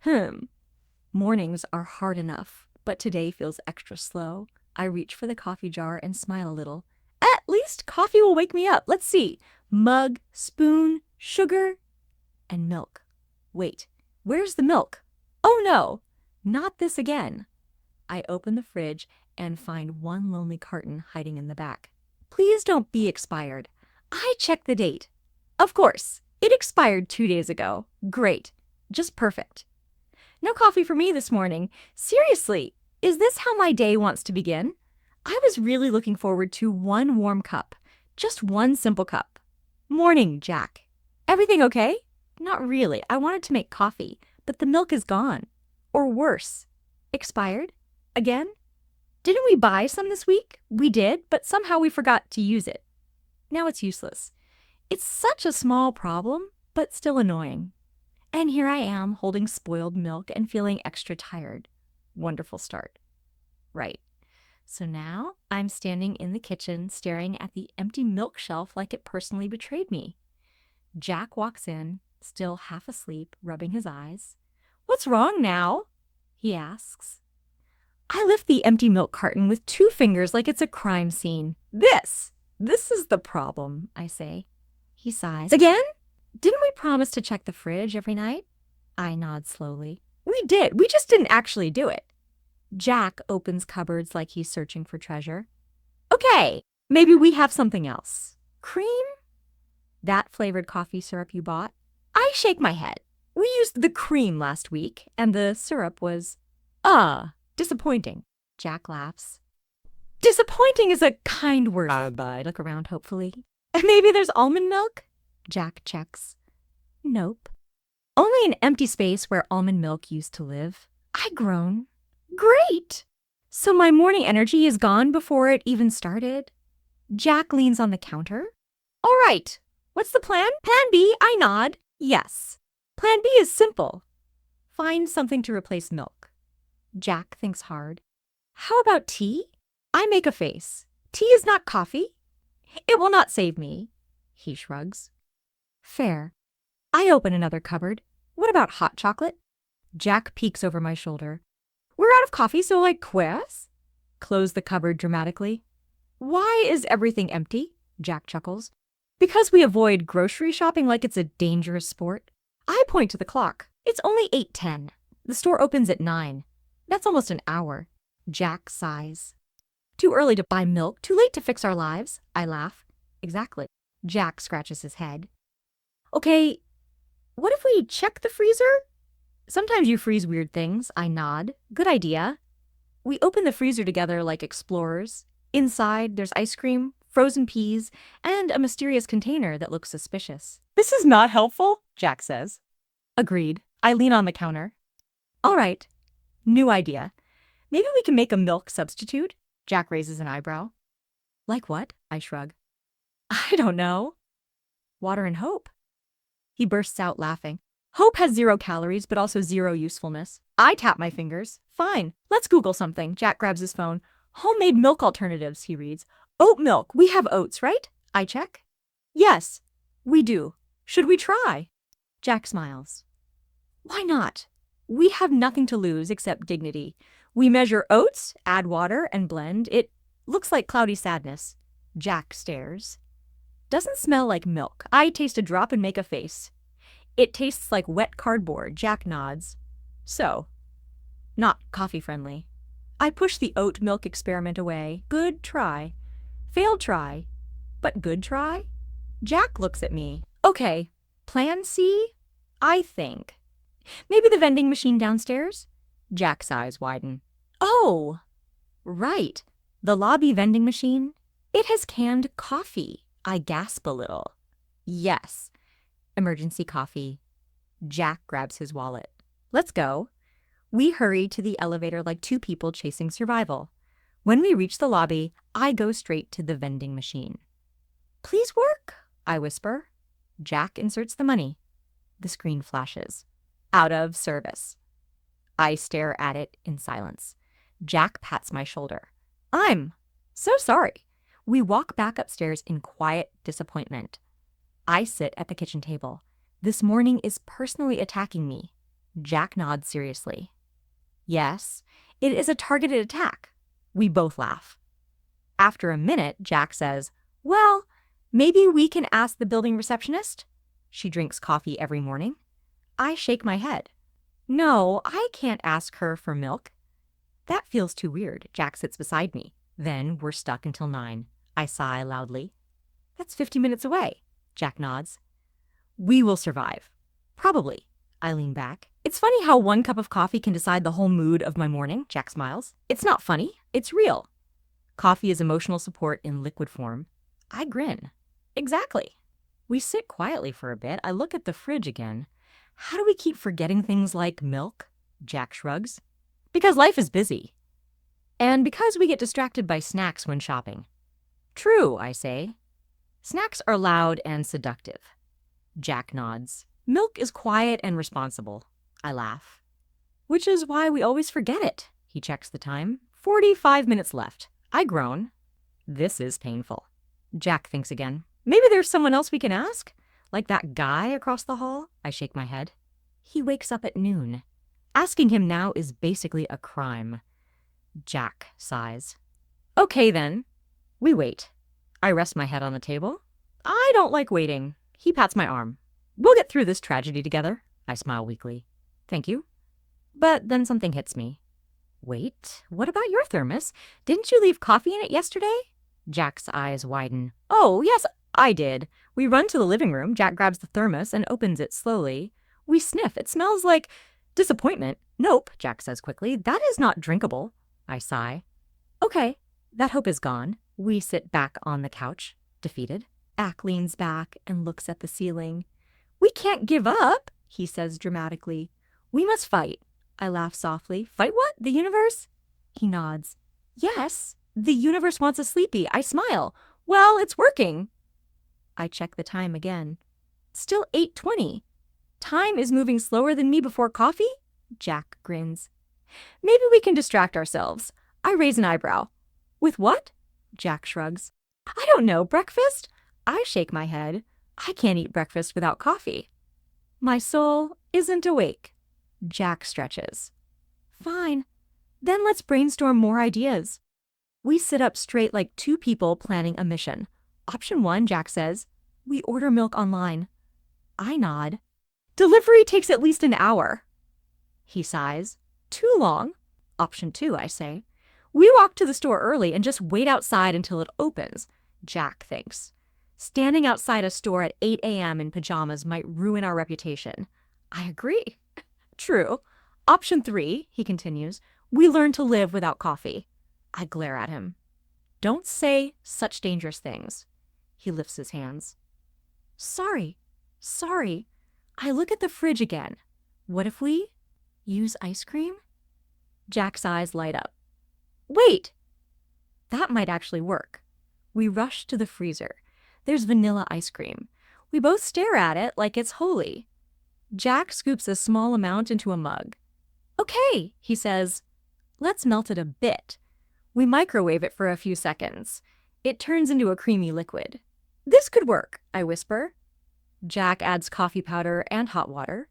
Hmm. Mornings are hard enough, but today feels extra slow. I reach for the coffee jar and smile a little. At least coffee will wake me up. Let's see. Mug, spoon, sugar, and milk. Wait, where's the milk? Oh no, not this again. I open the fridge and find one lonely carton hiding in the back. Please don't be expired. I checked the date. Of course, it expired 2 days ago. Great, just perfect. No coffee for me this morning. Seriously, is this how my day wants to begin? I was really looking forward to one warm cup. Just one simple cup. Morning, Jack. Everything okay? Not really. I wanted to make coffee, but the milk is gone. Or worse, expired? Again? Didn't we buy some this week? We did, but somehow we forgot to use it. Now it's useless. It's such a small problem, but still annoying. And here I am, holding spoiled milk and feeling extra tired. Wonderful start. Right. So now I'm standing in the kitchen, staring at the empty milk shelf like it personally betrayed me. Jack walks in, still half asleep, rubbing his eyes. "What's wrong now?" he asks. I lift the empty milk carton with 2 fingers like it's a crime scene. This is the problem, I say. He sighs. Again? Didn't we promise to check the fridge every night? I nod slowly. We did. We just didn't actually do it. Jack opens cupboards like he's searching for treasure. Okay, maybe we have something else. Cream? That flavored coffee syrup you bought? I shake my head. We used the cream last week, and the syrup was, disappointing. Jack laughs. Disappointing is a kind word. I look around hopefully. Maybe there's almond milk? Jack checks. Nope. Only an empty space where almond milk used to live. I groan. Great! So my morning energy is gone before it even started. Jack leans on the counter. All right, what's the plan? Plan B, I nod. Yes. Plan B is simple. Find something to replace milk. Jack thinks hard. How about tea? I make a face. Tea is not coffee. It will not save me. He shrugs. Fair. I open another cupboard. What about hot chocolate? Jack peeks over my shoulder. We're out of coffee, so like pues? Close the cupboard dramatically. Why is everything empty? Jack chuckles. Because we avoid grocery shopping like it's a dangerous sport. I point to the clock. It's only 8:10. The store opens at 9. That's almost an hour. Jack sighs. Too early to buy milk, too late to fix our lives. I laugh. Exactly. Jack scratches his head. Okay, what if we check the freezer? Sometimes you freeze weird things. I nod. Good idea. We open the freezer together like explorers. Inside, there's ice cream, frozen peas, and a mysterious container that looks suspicious. This is not helpful, Jack says. Agreed. I lean on the counter. All right. New idea. Maybe we can make a milk substitute? Jack raises an eyebrow. Like what? I shrug. I don't know. Water and hope. He bursts out laughing. Hope has 0 calories, but also 0 usefulness. I tap my fingers. Fine, let's Google something. Jack grabs his phone. Homemade milk alternatives, he reads. Oat milk. We have oats, right? I check. Yes, we do. Should we try? Jack smiles. Why not? We have nothing to lose except dignity. We measure oats, add water, and blend. It looks like cloudy sadness. Jack stares. Doesn't smell like milk. I taste a drop and make a face. It tastes like wet cardboard. Jack nods. So, not coffee friendly. I push the oat milk experiment away. Good try. Failed try. But good try? Jack looks at me. Okay, plan C? I think. Maybe the vending machine downstairs? Jack's eyes widen. Oh, right. The lobby vending machine. It has canned coffee. I gasp a little. Yes. Emergency coffee. Jack grabs his wallet. Let's go. We hurry to the elevator like 2 people chasing survival. When we reach the lobby, I go straight to the vending machine. Please work, I whisper. Jack inserts the money. The screen flashes. Out of service. I stare at it in silence. Jack pats my shoulder. I'm so sorry. We walk back upstairs in quiet disappointment. I sit at the kitchen table. This morning is personally attacking me. Jack nods seriously. Yes, it is a targeted attack. We both laugh. After a minute, Jack says, well, maybe we can ask the building receptionist. She drinks coffee every morning. I shake my head. No, I can't ask her for milk. That feels too weird. Jack sits beside me. Then we're stuck until 9. I sigh loudly. That's 50 minutes away. Jack nods. We will survive. Probably. I lean back. It's funny how 1 cup of coffee can decide the whole mood of my morning. Jack smiles. It's not funny. It's real. Coffee is emotional support in liquid form. I grin. Exactly. We sit quietly for a bit. I look at the fridge again. How do we keep forgetting things like milk? Jack shrugs. Because life is busy. And because we get distracted by snacks when shopping. True, I say. Snacks are loud and seductive. Jack nods. Milk is quiet and responsible. I laugh. Which is why we always forget it. He checks the time. 45 minutes left. I groan. This is painful. Jack thinks again. Maybe there's someone else we can ask? Like that guy across the hall? I shake my head. He wakes up at noon. Asking him now is basically a crime. Jack sighs. Okay then. We wait. I rest my head on the table. I don't like waiting. He pats my arm. We'll get through this tragedy together. I smile weakly. Thank you. But then something hits me. Wait, what about your thermos? Didn't you leave coffee in it yesterday? Jack's eyes widen. Oh, yes, I did. We run to the living room. Jack grabs the thermos and opens it slowly. We sniff. It smells like disappointment. Nope, Jack says quickly. That is not drinkable. I sigh. Okay, that hope is gone. We sit back on the couch, defeated. Jack leans back and looks at the ceiling. We can't give up, he says dramatically. We must fight. I laugh softly. Fight what? The universe? He nods. Yes, the universe wants a sleepy. I smile. Well, it's working. I check the time again. Still 8:20. Time is moving slower than me before coffee? Jack grins. Maybe we can distract ourselves. I raise an eyebrow. With what? Jack shrugs. I don't know. Breakfast? I shake my head. I can't eat breakfast without coffee. My soul isn't awake. Jack stretches. Fine. Then let's brainstorm more ideas. We sit up straight like 2 people planning a mission. Option 1, Jack says, we order milk online. I nod. Delivery takes at least an hour. He sighs. Too long. Option 2, I say. We walk to the store early and just wait outside until it opens. Jack thinks. Standing outside a store at 8 a.m. in pajamas might ruin our reputation. I agree. True. Option 3, he continues, we learn to live without coffee. I glare at him. Don't say such dangerous things. He lifts his hands. Sorry. I look at the fridge again. What if we use ice cream? Jack's eyes light up. Wait! That might actually work. We rush to the freezer. There's vanilla ice cream. We both stare at it like it's holy. Jack scoops a small amount into a mug. Okay, he says. Let's melt it a bit. We microwave it for a few seconds. It turns into a creamy liquid. This could work, I whisper. Jack adds coffee powder and hot water.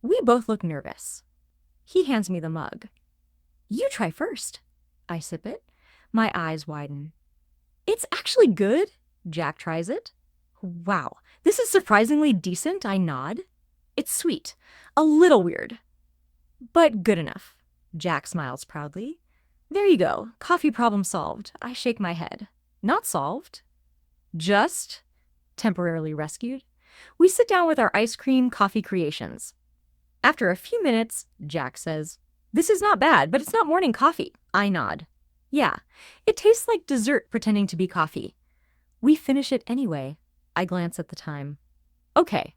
We both look nervous. He hands me the mug. You try first. I sip it. My eyes widen. It's actually good. Jack tries it. Wow, this is surprisingly decent, I nod. It's sweet, a little weird, but good enough. Jack smiles proudly. There you go, coffee problem solved. I shake my head. Not solved. Just temporarily rescued. We sit down with our ice cream coffee creations. After a few minutes, Jack says, this is not bad, but it's not morning coffee. I nod. Yeah, it tastes like dessert pretending to be coffee. We finish it anyway. I glance at the time. Okay,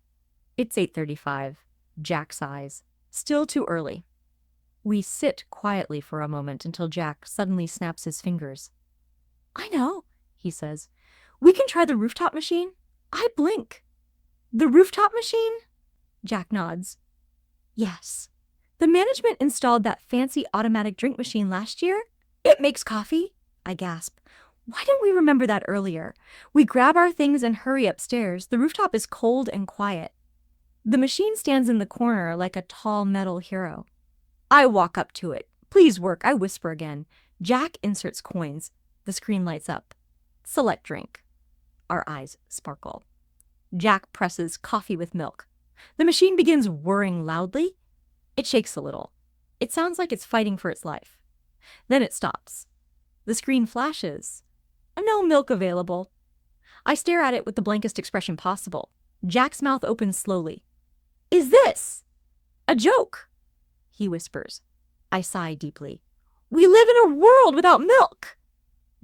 it's 8:35. Jack sighs. Still too early. We sit quietly for a moment until Jack suddenly snaps his fingers. I know, he says. We can try the rooftop machine. I blink. The rooftop machine? Jack nods. Yes. The management installed that fancy automatic drink machine last year. It makes coffee. I gasp. Why didn't we remember that earlier? We grab our things and hurry upstairs. The rooftop is cold and quiet. The machine stands in the corner like a tall metal hero. I walk up to it. Please work, I whisper again. Jack inserts coins. The screen lights up. Select drink. Our eyes sparkle. Jack presses coffee with milk. The machine begins whirring loudly. It shakes a little. It sounds like it's fighting for its life. Then it stops. The screen flashes. No milk available. I stare at it with the blankest expression possible. Jack's mouth opens slowly. Is this a joke? He whispers. I sigh deeply. We live in a world without milk.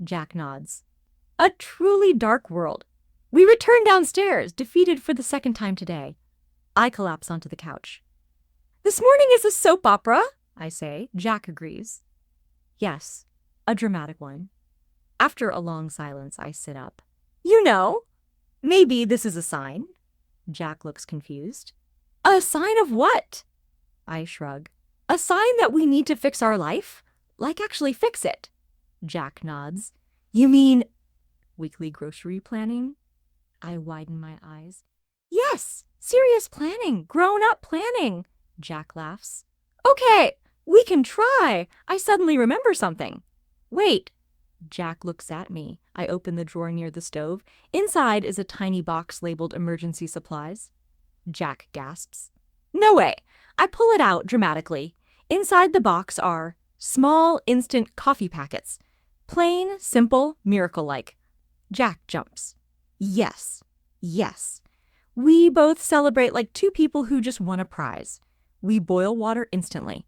Jack nods. A truly dark world. We return downstairs, defeated for the second time today. I collapse onto the couch. This morning is a soap opera, I say. Jack agrees. Yes, a dramatic one. After a long silence, I sit up. You know, maybe this is a sign. Jack looks confused. A sign of what? I shrug. A sign that we need to fix our life? Like actually fix it. Jack nods. You mean weekly grocery planning? I widen my eyes. Yes, serious planning, grown-up planning. Jack laughs. Okay, we can try. I suddenly remember something. Wait. Jack looks at me. I open the drawer near the stove. Inside is a tiny box labeled emergency supplies. Jack gasps. No way. I pull it out dramatically. Inside the box are small instant coffee packets. Plain, simple, miracle-like. Jack jumps. Yes, yes. We both celebrate like two people who just won a prize. We boil water instantly.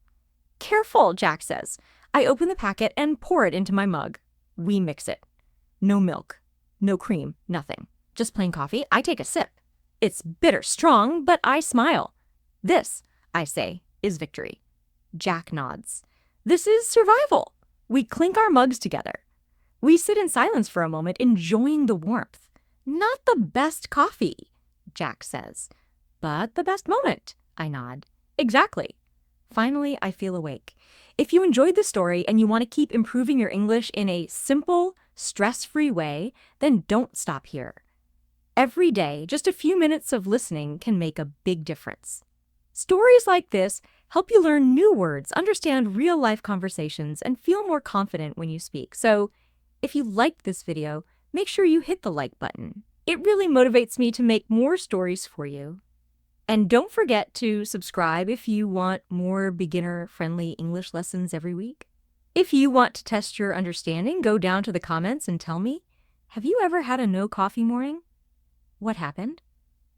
Careful, Jack says. I open the packet and pour it into my mug. We mix it. No milk, no cream, nothing. Just plain coffee. I take a sip. It's bitter strong, but I smile. This, I say, is victory. Jack nods. This is survival. We clink our mugs together. We sit in silence for a moment, enjoying the warmth. Not the best coffee, Jack says, but the best moment, I nod. Exactly. Finally, I feel awake. If you enjoyed the story and you want to keep improving your English in a simple, stress-free way, then don't stop here. Every day, just a few minutes of listening can make a big difference. Stories like this help you learn new words, understand real-life conversations, and feel more confident when you speak. So, if you liked this video, make sure you hit the like button. It really motivates me to make more stories for you. And don't forget to subscribe if you want more beginner-friendly English lessons every week. If you want to test your understanding, go down to the comments and tell me, have you ever had a no coffee morning? What happened?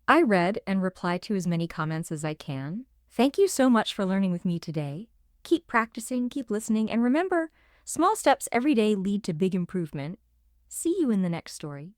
I read and reply to as many comments as I can. Thank you so much for learning with me today. Keep practicing, keep listening, and remember, small steps every day lead to big improvement. See you in the next story.